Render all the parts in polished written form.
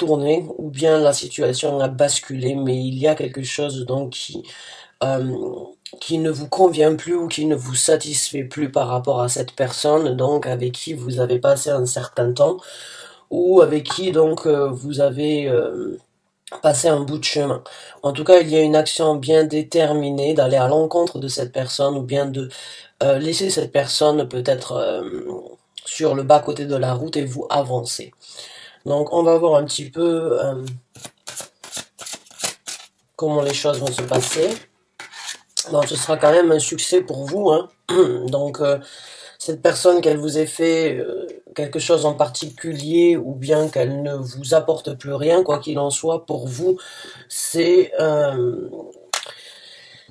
tourné, ou bien la situation a basculé, mais il y a quelque chose donc euh, qui ne vous convient plus ou qui ne vous satisfait plus par rapport à cette personne, donc avec qui vous avez passé un certain temps, ou avec qui donc vous avez passé un bout de chemin. En tout cas, il y a une action bien déterminée d'aller à l'encontre de cette personne, ou bien de laisser cette personne peut-être sur le bas-côté de la route et vous avancer. Donc on va voir un petit peu comment les choses vont se passer. Bon, ce sera quand même un succès pour vous, hein. Donc cette personne qu'elle vous ait fait quelque chose en particulier ou bien qu'elle ne vous apporte plus rien, quoi qu'il en soit, pour vous, c'est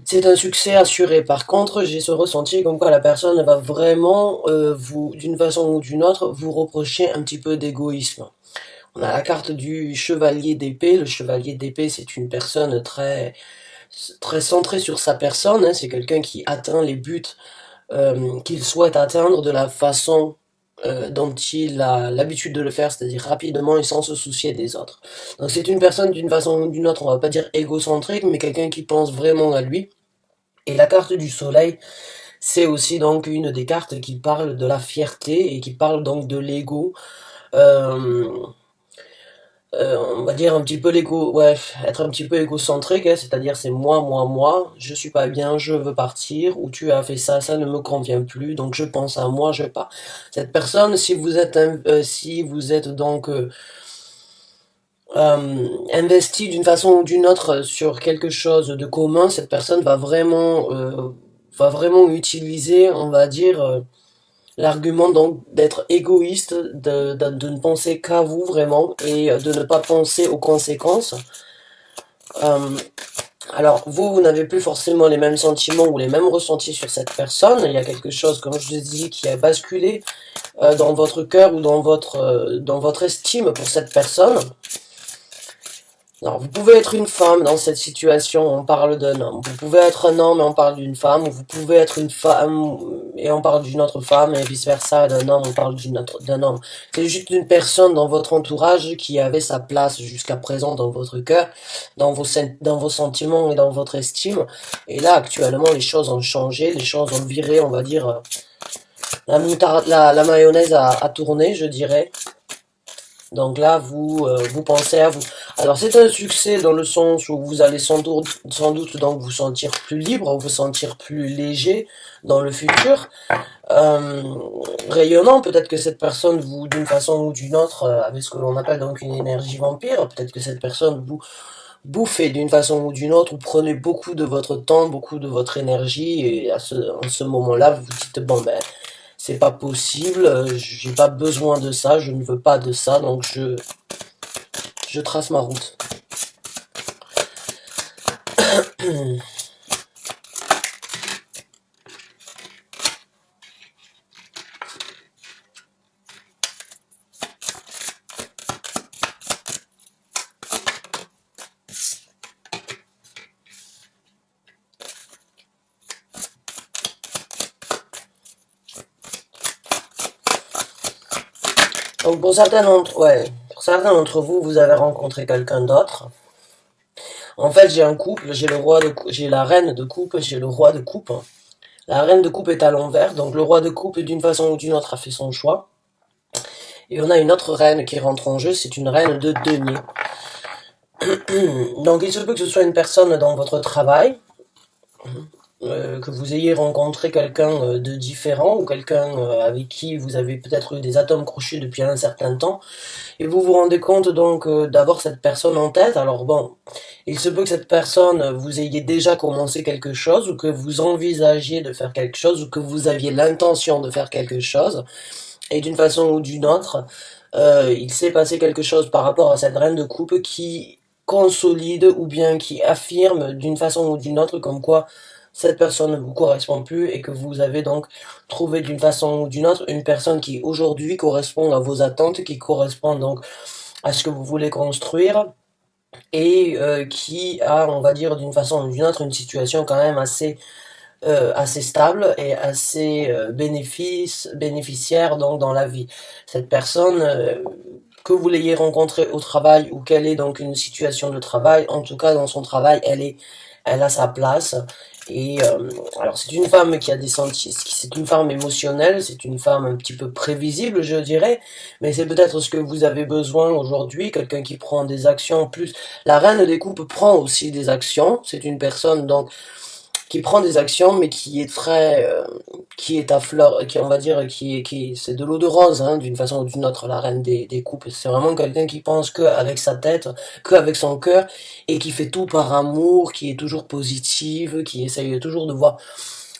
c'est un succès assuré. Par contre, j'ai ce ressenti comme quoi la personne va vraiment vous, d'une façon ou d'une autre, vous reprocher un petit peu d'égoïsme. On a la carte du chevalier d'épée. Le chevalier d'épée, c'est une personne très centrée sur sa personne, hein. C'est quelqu'un qui atteint les buts qu'il souhaite atteindre de la façon dont il a l'habitude de le faire, c'est-à-dire rapidement et sans se soucier des autres. Donc c'est une personne d'une façon ou d'une autre, on va pas dire égocentrique, mais quelqu'un qui pense vraiment à lui. Et la carte du soleil, c'est aussi donc une des cartes qui parle de la fierté et qui parle donc de l'ego. Euh, on va dire un petit peu l'égo, ouais, être un petit peu égocentrique, hein, c'est-à-dire c'est moi, moi, moi, je suis pas bien, je veux partir, ou tu as fait ça, ça ne me convient plus, donc je pense à moi, je pars. Cette personne, si vous êtes donc investi d'une façon ou d'une autre sur quelque chose de commun, cette personne va vraiment utiliser, on va dire, l'argument donc d'être égoïste, de ne penser qu'à vous vraiment et de ne pas penser aux conséquences. Euh, alors vous n'avez plus forcément les mêmes sentiments ou les mêmes ressentis sur cette personne. Il y a quelque chose, comme je l'ai dit, qui a basculé dans votre cœur ou dans votre estime pour cette personne. Alors, vous pouvez être une femme dans cette situation, on parle d'un homme. Vous pouvez être un homme et on parle d'une femme. Ou vous pouvez être une femme et on parle d'une autre femme et vice versa. D'un homme, on parle d'un homme. C'est juste une personne dans votre entourage qui avait sa place jusqu'à présent dans votre cœur, dans vos sentiments et dans votre estime. Et là, actuellement, les choses ont changé, les choses ont viré, on va dire, la mayonnaise a tourné, je dirais. Donc là, vous pensez à vous. Alors c'est un succès dans le sens où vous allez sans doute donc vous sentir plus libre, vous sentir plus léger dans le futur, euh, rayonnant. Peut-être que cette personne vous, d'une façon ou d'une autre, avec ce que l'on appelle donc une énergie vampire, peut-être que cette personne vous bouffez d'une façon ou d'une autre, ou prenez beaucoup de votre temps, beaucoup de votre énergie, et en ce moment-là, vous vous dites bon ben c'est pas possible, j'ai pas besoin de ça, je ne veux pas de ça, donc je trace ma route. Donc pour certains d'entre vous, vous avez rencontré quelqu'un d'autre. En fait, j'ai un couple, j'ai la reine de coupe, j'ai le roi de coupe. La reine de coupe est à l'envers, donc le roi de coupe, d'une façon ou d'une autre, a fait son choix. Et on a une autre reine qui rentre en jeu, c'est une reine de denier. Donc il se peut que ce soit une personne dans votre travail, que vous ayez rencontré quelqu'un de différent ou quelqu'un avec qui vous avez peut-être eu des atomes crochus depuis un certain temps et vous vous rendez compte donc d'avoir cette personne en tête. Alors bon, il se peut que cette personne vous ayez déjà commencé quelque chose ou que vous envisagiez de faire quelque chose ou que vous aviez l'intention de faire quelque chose et d'une façon ou d'une autre, il s'est passé quelque chose par rapport à cette reine de coupe qui consolide ou bien qui affirme d'une façon ou d'une autre comme quoi cette personne ne vous correspond plus et que vous avez donc trouvé d'une façon ou d'une autre une personne qui aujourd'hui correspond à vos attentes, qui correspond donc à ce que vous voulez construire et qui a, on va dire d'une façon ou d'une autre, une situation quand même assez stable et assez bénéficiaire donc dans la vie. Cette personne que vous l'ayez rencontrée au travail ou qu'elle est donc une situation de travail, en tout cas dans son travail, elle a sa place. Et alors c'est une femme qui a des sentiments, c'est une femme émotionnelle, c'est une femme un petit peu prévisible, je dirais, mais c'est peut-être ce que vous avez besoin aujourd'hui, quelqu'un qui prend des actions plus. La reine des coupes prend aussi des actions, c'est une personne donc qui prend des actions, mais qui est très, qui est à fleur, qui on va dire, c'est de l'eau de rose, hein, d'une façon ou d'une autre, la reine des coupes. C'est vraiment quelqu'un qui pense que avec sa tête, que avec son cœur, et qui fait tout par amour, qui est toujours positive, qui essaye toujours de voir,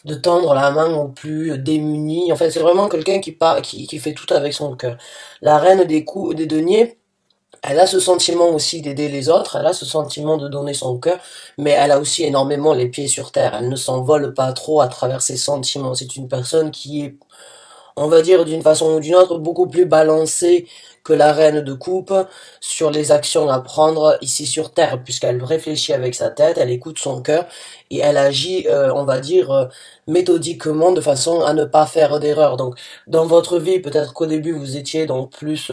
de tendre la main aux plus démunis. En fait, c'est vraiment quelqu'un qui fait tout avec son cœur. La reine des coups, des deniers, elle a ce sentiment aussi d'aider les autres, elle a ce sentiment de donner son cœur, mais elle a aussi énormément les pieds sur terre. Elle ne s'envole pas trop à travers ses sentiments. C'est une personne qui est, on va dire d'une façon ou d'une autre, beaucoup plus balancée que la reine de coupe sur les actions à prendre ici sur terre, puisqu'elle réfléchit avec sa tête, elle écoute son cœur et elle agit, on va dire, méthodiquement de façon à ne pas faire d'erreur. Donc, dans votre vie, peut-être qu'au début vous étiez donc plus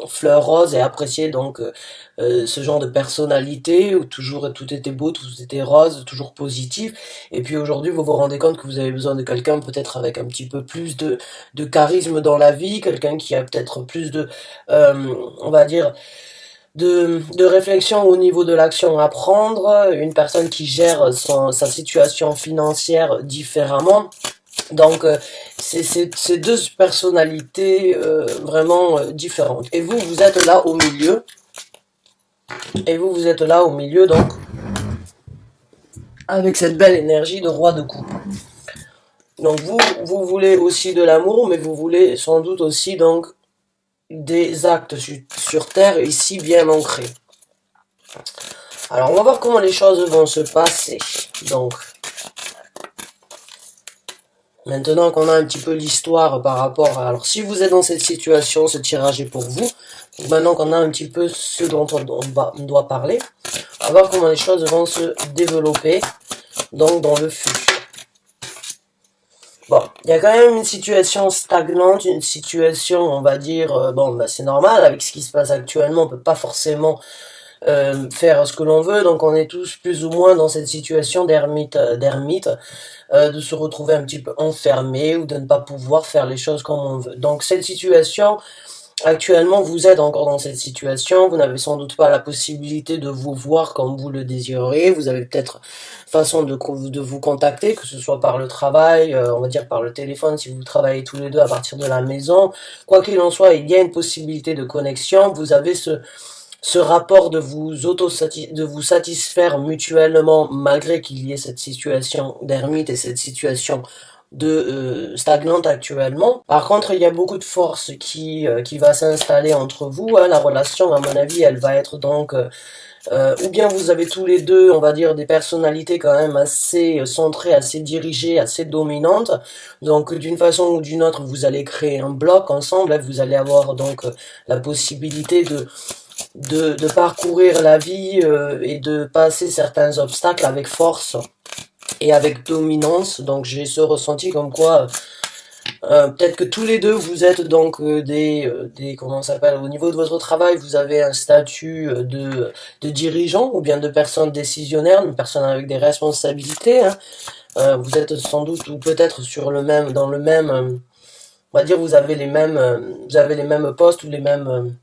fleur rose et appréciez donc ce genre de personnalité où toujours tout était beau, tout était rose, toujours positif. Et puis aujourd'hui, vous vous rendez compte que vous avez besoin de quelqu'un peut-être avec un petit peu plus de charisme dans la vie, quelqu'un qui a peut-être plus de, on va dire, de réflexion au niveau de l'action à prendre, une personne qui gère sa situation financière différemment. Donc, c'est deux personnalités vraiment différentes. Et vous, vous êtes là au milieu. Et vous, vous êtes là au milieu, donc, avec cette belle énergie de roi de coupe. Donc, vous voulez aussi de l'amour, mais vous voulez sans doute aussi, donc, des actes sur terre ici bien ancrés. Alors on va voir comment les choses vont se passer. Donc maintenant qu'on a un petit peu l'histoire par rapport à... Alors si vous êtes dans cette situation, ce tirage est pour vous. Donc, maintenant qu'on a un petit peu ce dont on doit parler, on va voir comment les choses vont se développer donc dans le futur. Bon, il y a quand même une situation stagnante, une situation, on va dire, bon, bah, c'est normal, avec ce qui se passe actuellement, on peut pas forcément faire ce que l'on veut, donc on est tous plus ou moins dans cette situation d'ermite, de se retrouver un petit peu enfermé ou de ne pas pouvoir faire les choses comme on veut. Donc cette situation, actuellement, vous êtes encore dans cette situation, vous n'avez sans doute pas la possibilité de vous voir comme vous le désirez, vous avez peut-être façon de vous contacter, que ce soit par le travail, on va dire par le téléphone si vous travaillez tous les deux à partir de la maison. Quoi qu'il en soit, il y a une possibilité de connexion, vous avez ce rapport de vous satisfaire mutuellement malgré qu'il y ait cette situation d'ermite et cette situation de stagnante actuellement. Par contre, il y a beaucoup de force qui va s'installer entre vous. Hein. La relation, à mon avis, elle va être donc... ou bien vous avez tous les deux, on va dire, des personnalités quand même assez centrées, assez dirigées, assez dominantes. Donc, d'une façon ou d'une autre, vous allez créer un bloc ensemble. Hein. Vous allez avoir donc la possibilité de parcourir la vie et de passer certains obstacles avec force et avec dominance. Donc j'ai ce ressenti comme quoi peut-être que tous les deux vous êtes donc des comment ça s'appelle, au niveau de votre travail, vous avez un statut de dirigeant ou bien de personne décisionnaire, une personne avec des responsabilités. Hein. Vous êtes sans doute ou peut-être sur le même, dans le même, on va dire vous avez les mêmes postes ou les mêmes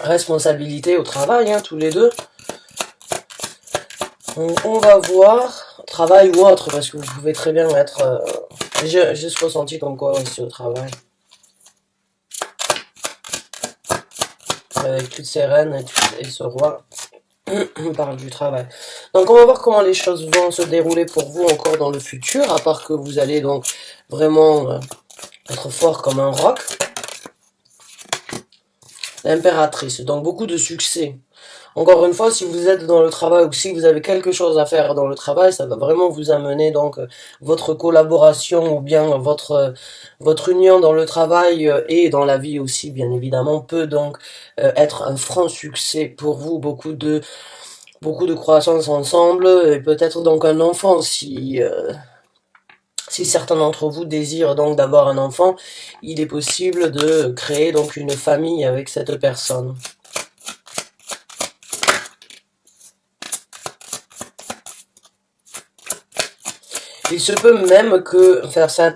responsabilités au travail, hein, tous les deux. Donc on va voir, travail ou autre, parce que vous pouvez très bien être... j'ai ce ressenti comme quoi ici au travail. Avec toutes ces reines et ce roi, on parle du travail. Donc on va voir comment les choses vont se dérouler pour vous encore dans le futur, à part que vous allez donc vraiment être fort comme un roc. L'impératrice, donc beaucoup de succès. Encore une fois, si vous êtes dans le travail ou si vous avez quelque chose à faire dans le travail, ça va vraiment vous amener donc votre collaboration ou bien votre union dans le travail et dans la vie aussi, bien évidemment, peut donc être un franc succès pour vous. Beaucoup de croissance ensemble et peut-être donc un enfant Si certains d'entre vous désirent donc d'avoir un enfant, il est possible de créer donc une famille avec cette personne. Il se peut même que,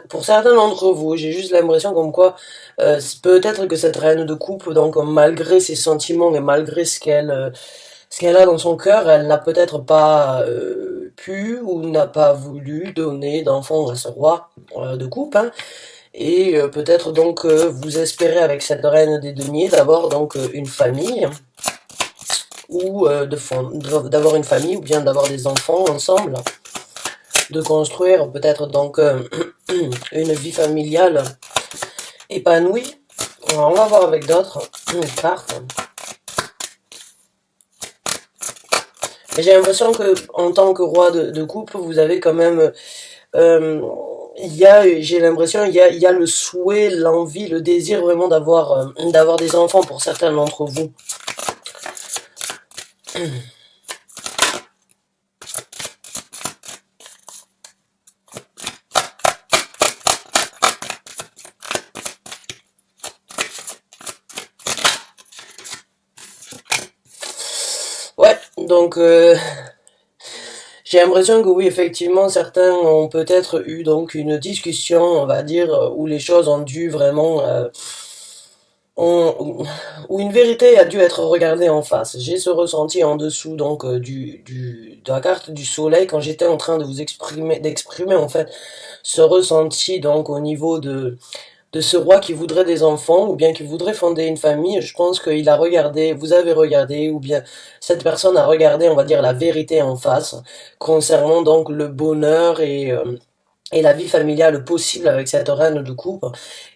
pour certains d'entre vous, j'ai juste l'impression comme quoi, peut-être que cette reine de coupe, donc malgré ses sentiments et malgré ce qu'elle a dans son cœur, elle n'a peut-être pas pu ou n'a pas voulu donner d'enfant à ce roi de coupe, hein. Et peut-être donc vous espérez avec cette reine des deniers d'avoir donc une famille ou d'avoir une famille ou bien d'avoir des enfants ensemble, de construire peut-être donc une vie familiale épanouie. Alors, on va voir avec d'autres cartes. J'ai l'impression que en tant que roi de coupe, vous avez quand même j'ai l'impression il y a le souhait, l'envie, le désir vraiment d'avoir des enfants pour certains d'entre vous. Ouais, donc j'ai l'impression que oui, effectivement, certains ont peut-être eu donc une discussion, on va dire, où les choses ont dû vraiment où une vérité a dû être regardée en face. J'ai ce ressenti en dessous donc de la carte du soleil quand j'étais en train de d'exprimer en fait ce ressenti donc au niveau de ce roi qui voudrait des enfants ou bien qui voudrait fonder une famille. Je pense qu'il a regardé, vous avez regardé ou bien cette personne a regardé, on va dire, la vérité en face concernant donc le bonheur et la vie familiale possible avec cette reine de coupe.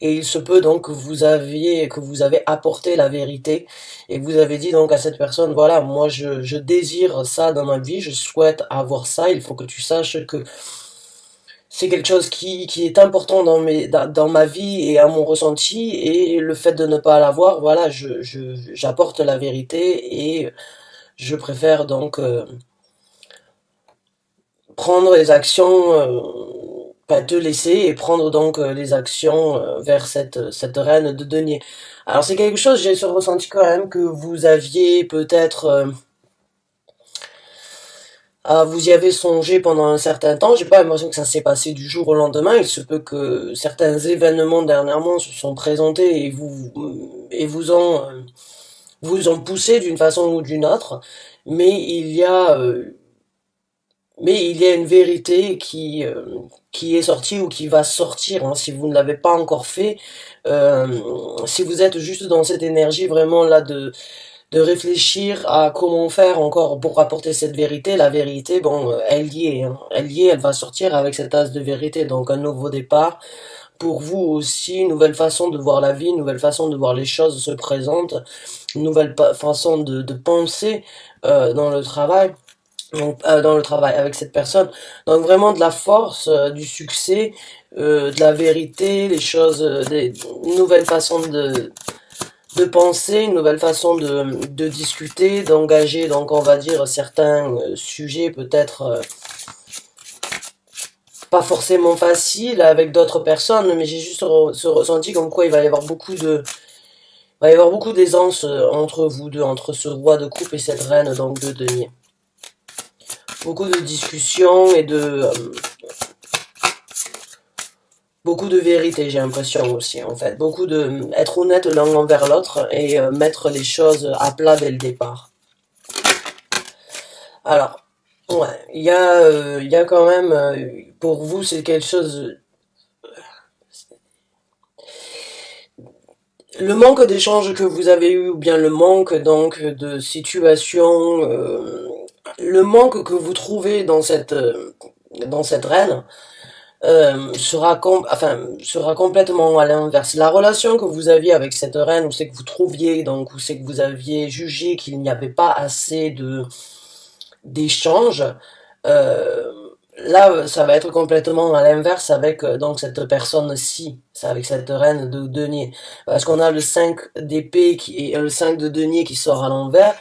Et il se peut donc que vous avez apporté la vérité et que vous avez dit donc à cette personne, voilà, moi je désire ça dans ma vie, je souhaite avoir ça, il faut que tu saches que c'est quelque chose qui est important dans ma vie et à mon ressenti, et le fait de ne pas l'avoir, voilà, j'apporte la vérité et je préfère donc prendre les actions, te laisser et prendre donc les actions vers cette reine de denier. Alors c'est quelque chose, j'ai ce ressenti quand même que vous aviez peut-être vous y avez songé pendant un certain temps. J'ai pas l'impression que ça s'est passé du jour au lendemain. Il se peut que certains événements dernièrement se sont présentés et vous ont poussé d'une façon ou d'une autre. Mais il y a une vérité qui est sortie ou qui va sortir, hein, si vous ne l'avez pas encore fait. Euh, Si vous êtes juste dans cette énergie vraiment là de réfléchir à comment faire encore pour rapporter cette vérité. La vérité, bon, elle y est, hein. Elle y est, elle va sortir avec cette as de vérité. Donc un nouveau départ. Pour vous aussi, une nouvelle façon de voir la vie, une nouvelle façon de voir les choses se présente, une nouvelle façon de penser dans le travail. Donc, dans le travail avec cette personne. Donc vraiment de la force, du succès, de la vérité, les choses, des nouvelles façons de penser, une nouvelle façon de discuter, d'engager, donc on va dire certains sujets peut-être pas forcément faciles avec d'autres personnes, mais j'ai juste ce ressenti comme quoi il va y avoir il va y avoir beaucoup d'aisance entre vous deux, entre ce roi de coupe et cette reine donc de denier. Beaucoup de discussions et beaucoup de vérité, j'ai l'impression aussi, en fait. Beaucoup de être honnête l'un envers l'autre et mettre les choses à plat dès le départ. Alors, ouais, il y a quand même, pour vous, c'est quelque chose. Le manque d'échanges que vous avez eu, ou bien le manque donc de situation, le manque que vous trouvez dans cette reine, sera complètement à l'inverse. La relation que vous aviez avec cette reine, où c'est que vous trouviez, donc où c'est que vous aviez jugé qu'il n'y avait pas assez d'échanges, euh, là ça va être complètement à l'inverse avec donc cette personne-ci, c'est avec cette reine de denier. Parce qu'on a le 5 d'épée et le 5 de denier qui sort à l'envers.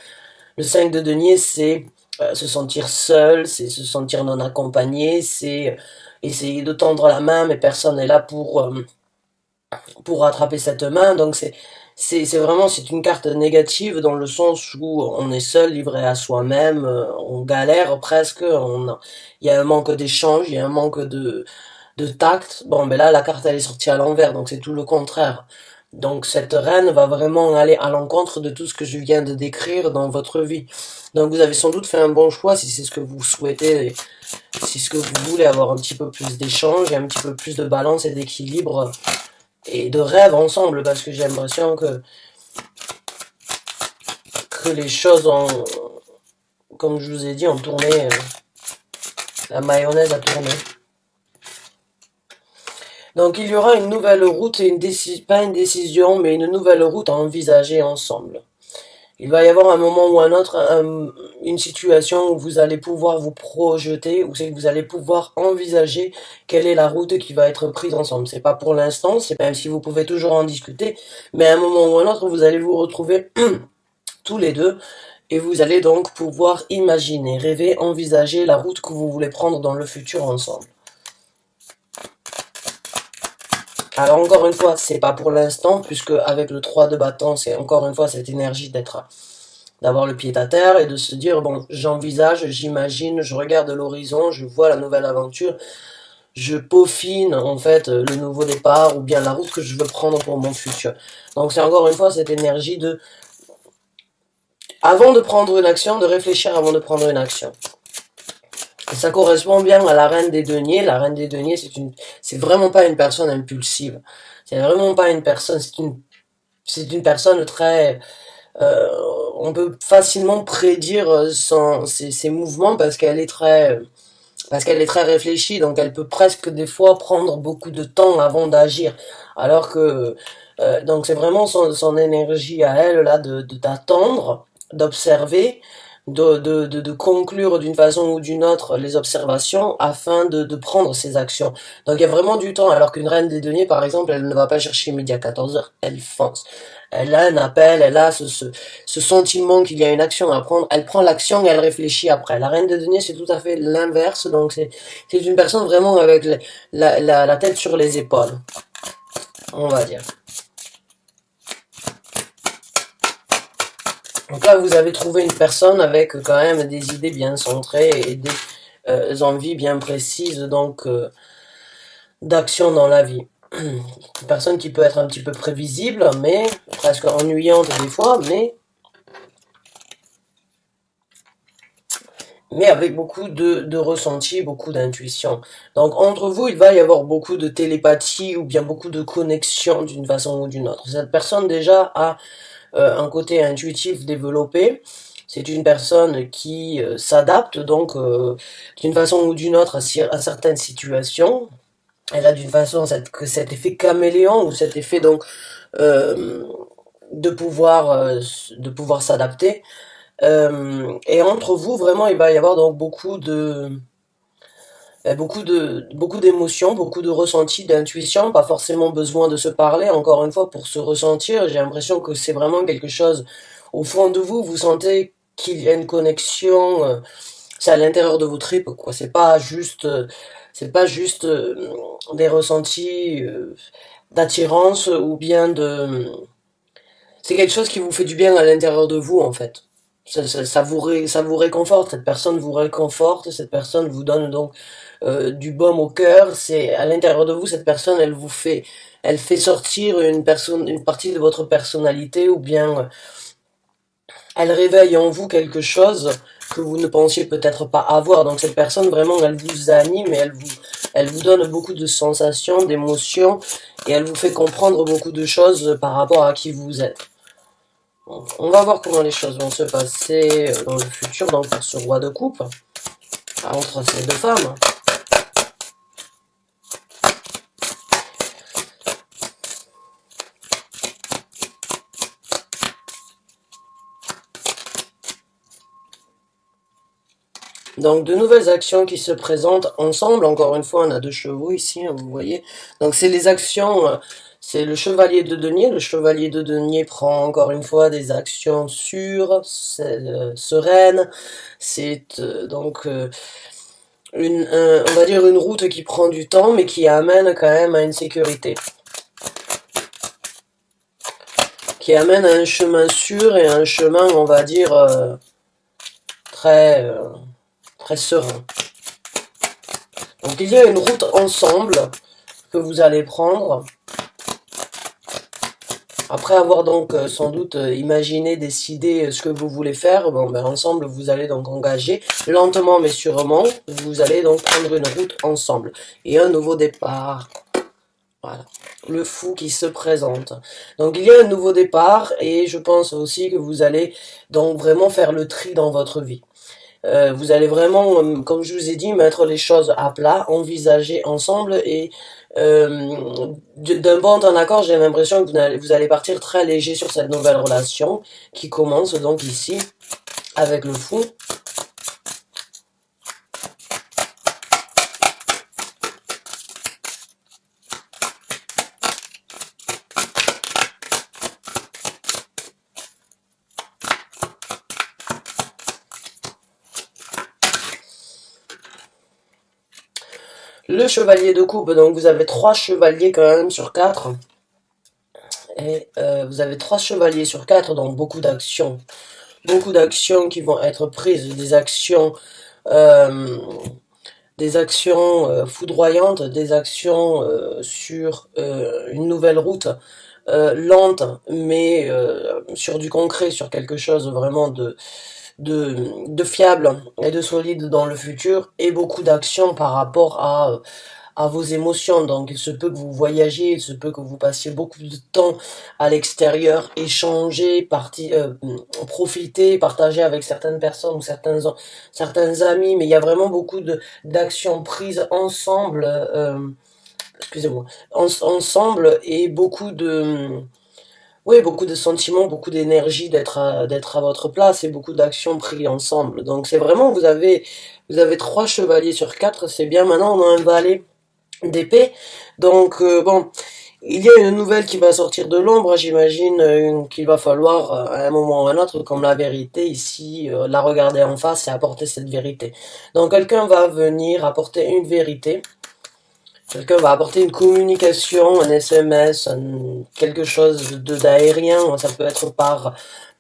Le 5 de denier, c'est se sentir seul, c'est se sentir non accompagné, c'est essayer de tendre la main, mais personne n'est là pour attraper cette main. Donc c'est vraiment, c'est une carte négative dans le sens où on est seul, livré à soi-même, on galère presque, il y a un manque d'échange, il y a un manque de tact. Bon, mais là, la carte, elle est sortie à l'envers, donc c'est tout le contraire. Donc cette reine va vraiment aller à l'encontre de tout ce que je viens de décrire dans votre vie. Donc vous avez sans doute fait un bon choix si c'est ce que vous souhaitez, si c'est ce que vous voulez avoir un petit peu plus d'échange et un petit peu plus de balance et d'équilibre et de rêve ensemble, parce que j'ai l'impression que les choses ont, comme je vous ai dit, ont tourné, la mayonnaise a tourné. Donc il y aura une nouvelle route et pas une décision, mais une nouvelle route à envisager ensemble. Il va y avoir un moment ou un autre, une situation où vous allez pouvoir vous projeter, où c'est que vous allez pouvoir envisager quelle est la route qui va être prise ensemble. C'est pas pour l'instant, c'est même si vous pouvez toujours en discuter, mais à un moment ou un autre, vous allez vous retrouver tous les deux et vous allez donc pouvoir imaginer, rêver, envisager la route que vous voulez prendre dans le futur ensemble. Alors encore une fois, c'est pas pour l'instant, puisque avec le 3 de bâton, c'est encore une fois cette énergie d'avoir le pied à terre et de se dire, bon, j'envisage, j'imagine, je regarde l'horizon, je vois la nouvelle aventure, je peaufine en fait le nouveau départ ou bien la route que je veux prendre pour mon futur. Donc c'est encore une fois cette énergie de, avant de prendre une action, de réfléchir avant de prendre une action. Et ça correspond bien à la reine des deniers. La reine des deniers, c'est vraiment pas une personne impulsive. C'est vraiment pas une personne, c'est une personne très, euh, on peut facilement prédire ses mouvements parce qu'elle est très réfléchie, donc elle peut presque des fois prendre beaucoup de temps avant d'agir. Alors que, donc c'est vraiment son énergie à elle là d'attendre, d'observer, de conclure d'une façon ou d'une autre les observations afin de prendre ses actions. Donc il y a vraiment du temps, alors qu'une reine des deniers, par exemple, elle ne va pas chercher midi à 14 heures, elle fonce. Elle a un appel, elle a ce sentiment qu'il y a une action à prendre, elle prend l'action et elle réfléchit après. La reine des deniers, c'est tout à fait l'inverse, donc c'est une personne vraiment avec la tête sur les épaules, on va dire. Donc là, vous avez trouvé une personne avec quand même des idées bien centrées et des envies bien précises, donc d'action dans la vie. Une personne qui peut être un petit peu prévisible, mais presque ennuyante des fois, mais avec beaucoup de ressenti, beaucoup d'intuition. Donc entre vous, il va y avoir beaucoup de télépathie ou bien beaucoup de connexion d'une façon ou d'une autre. Cette personne déjà a un côté intuitif développé. C'est une personne qui s'adapte donc d'une façon ou d'une autre à certaines situations. Elle a d'une façon cet effet caméléon ou cet effet donc euh, de pouvoir s'adapter. Et entre vous, vraiment, il va y avoir donc beaucoup d'émotions, beaucoup de ressentis, d'intuition, pas forcément besoin de se parler, encore une fois, pour se ressentir. J'ai l'impression que c'est vraiment quelque chose, au fond de vous, vous sentez qu'il y a une connexion, c'est à l'intérieur de vos tripes, quoi. C'est pas juste des ressentis d'attirance ou bien c'est quelque chose qui vous fait du bien à l'intérieur de vous, en fait. Ça vous réconforte, cette personne vous réconforte, cette personne vous donne donc du baume au cœur. C'est à l'intérieur de vous, cette personne, elle fait sortir une partie de votre personnalité, ou bien elle réveille en vous quelque chose que vous ne pensiez peut-être pas avoir. Donc cette personne, vraiment, elle vous anime et elle vous donne beaucoup de sensations, d'émotions, et elle vous fait comprendre beaucoup de choses par rapport à qui vous êtes. On va voir comment les choses vont se passer dans le futur, donc pour ce roi de coupe, entre ces deux femmes. Donc de nouvelles actions qui se présentent ensemble. Encore une fois, on a deux chevaux ici, hein, vous voyez. Donc c'est les actions, c'est le chevalier de denier. Le chevalier de denier prend encore une fois des actions sûres, sereines. C'est donc on va dire une route qui prend du temps, mais qui amène quand même à une sécurité. Qui amène à un chemin sûr et à un chemin, on va dire, très, très serein. Donc il y a une route ensemble que vous allez prendre. Après avoir donc sans doute imaginé, décidé ce que vous voulez faire, bon ben ensemble vous allez donc engager lentement mais sûrement, vous allez donc prendre une route ensemble et un nouveau départ. Voilà, le fou qui se présente. Donc il y a un nouveau départ et je pense aussi que vous allez donc vraiment faire le tri dans votre vie. Vous allez vraiment, comme je vous ai dit, mettre les choses à plat, envisager ensemble et d'un bon en accord, j'ai l'impression que vous allez partir très léger sur cette nouvelle relation qui commence donc ici avec le fou. Le chevalier de coupe, donc vous avez 3 chevaliers quand même sur 4. Et vous avez 3 chevaliers sur 4, donc beaucoup d'actions. Beaucoup d'actions qui vont être prises, euh, des actions foudroyantes, des actions sur une nouvelle route, lente, mais sur du concret, sur quelque chose vraiment de fiable et de solide dans le futur, et beaucoup d'actions par rapport à vos émotions. Donc il se peut que vous voyagiez, il se peut que vous passiez beaucoup de temps à l'extérieur, échanger, profiter, partager avec certaines personnes ou certains amis, mais il y a vraiment beaucoup d'actions prises ensemble, excusez-moi, ensemble, et beaucoup de sentiments, beaucoup d'énergie d'être à votre place et beaucoup d'actions prises ensemble. Donc c'est vraiment, vous avez 3 chevaliers sur 4, c'est bien. Maintenant on a un valet d'épée. Donc bon, il y a une nouvelle qui va sortir de l'ombre, j'imagine qu'il va falloir à un moment ou à un autre, comme la vérité ici, la regarder en face et apporter cette vérité. Donc quelqu'un va venir apporter une vérité, quelqu'un va apporter une communication, un SMS, quelque chose d'aérien, ça peut être par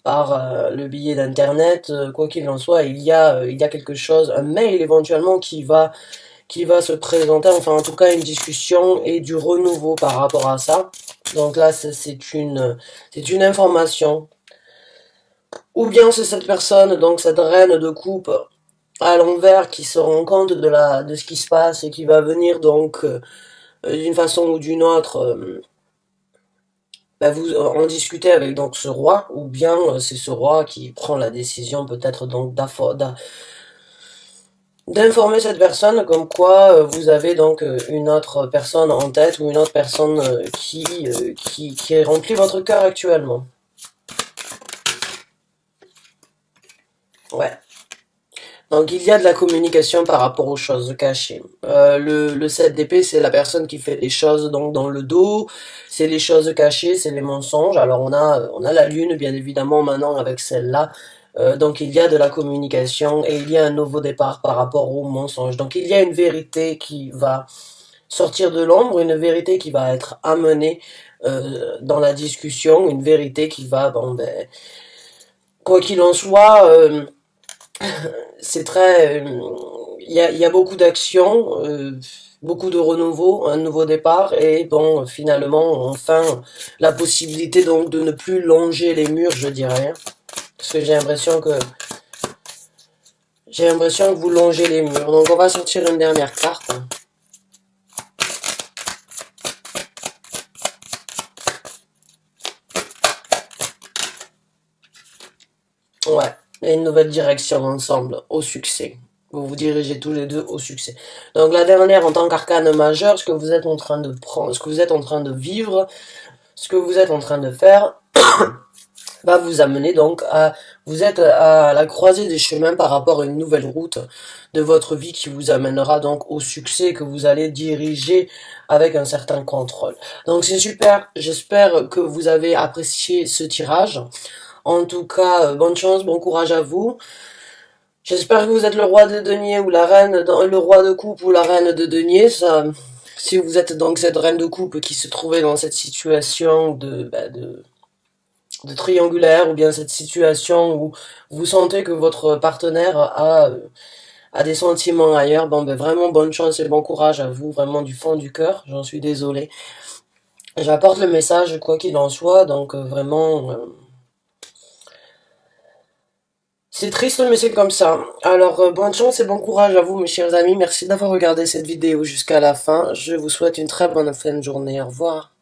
le billet d'internet, quoi qu'il en soit, il y a quelque chose, un mail éventuellement qui va se présenter, enfin en tout cas une discussion et du renouveau par rapport à ça. Donc là c'est une information. Ou bien c'est cette personne, donc cette reine de coupe à l'envers qui se rend compte de ce qui se passe et qui va venir donc d'une façon ou d'une autre vous en discuter avec donc ce roi, ou bien c'est ce roi qui prend la décision peut-être donc d'informer cette personne comme quoi vous avez donc une autre personne en tête, ou une autre personne qui remplit votre cœur actuellement. Ouais. Donc il y a de la communication par rapport aux choses cachées. Le 7 d'épée, c'est la personne qui fait des choses donc dans le dos, c'est les choses cachées, c'est les mensonges. Alors on a la lune bien évidemment maintenant avec celle-là. Donc il y a de la communication et il y a un nouveau départ par rapport aux mensonges. Donc il y a une vérité qui va sortir de l'ombre, une vérité qui va être amenée dans la discussion, une vérité qui va, bon ben, quoi qu'il en soit, c'est très, il y a beaucoup d'actions, beaucoup de renouveau, un nouveau départ, et bon, finalement, enfin, la possibilité donc de ne plus longer les murs, je dirais, parce que j'ai l'impression que vous longez les murs. Donc on va sortir une dernière carte. Ouais, et une nouvelle direction ensemble, au succès. Vous vous dirigez tous les deux au succès. Donc la dernière, en tant qu'arcane majeur, ce que vous êtes en train de prendre, ce que vous êtes en train de vivre, ce que vous êtes en train de faire, va vous amener donc à, vous êtes à la croisée des chemins par rapport à une nouvelle route de votre vie qui vous amènera donc au succès, que vous allez diriger avec un certain contrôle. Donc c'est super, j'espère que vous avez apprécié ce tirage. En tout cas, bonne chance, bon courage à vous. J'espère que vous êtes le roi de denier ou la reine, le roi de coupe ou la reine de denier. Ça, si vous êtes donc cette reine de coupe qui se trouvait dans cette situation de triangulaire ou bien cette situation où vous sentez que votre partenaire a des sentiments ailleurs, bon ben vraiment bonne chance et bon courage à vous, vraiment du fond du cœur, j'en suis désolée. J'apporte le message quoi qu'il en soit, donc vraiment c'est triste mais c'est comme ça. Alors bonne chance et bon courage à vous mes chers amis, merci d'avoir regardé cette vidéo jusqu'à la fin, je vous souhaite une très bonne fin de journée, au revoir.